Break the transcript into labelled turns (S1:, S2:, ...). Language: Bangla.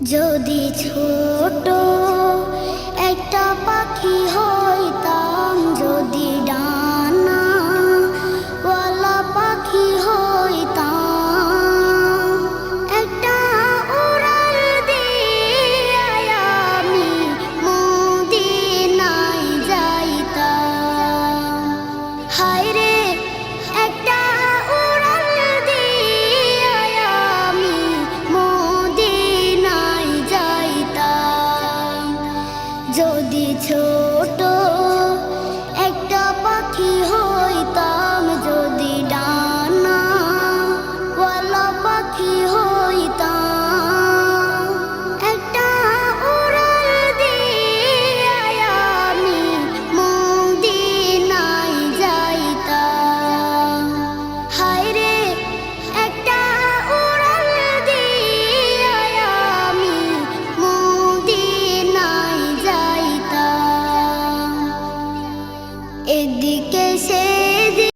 S1: যদি ছোট একটা পাখি হইতাম, যদি ডানাওয়ালা পাখি হইতাম, একটা উড়াল দিয়ে আমি মদিনায় যাইতাম। হায়রে একটা উড়াল দিয়ে আমি মদিনায় যাইতাম। যদি ছোট একটা পাখি হইতাম, যদি ডানাওয়ালা পাখি হইতাম, একটা উড়াল দিয়ে আমি মদিনায় যাইতাম। হায়রে একটা উড়াল দিয়ে আমি মদিনায় যাইতাম। এদিকে সে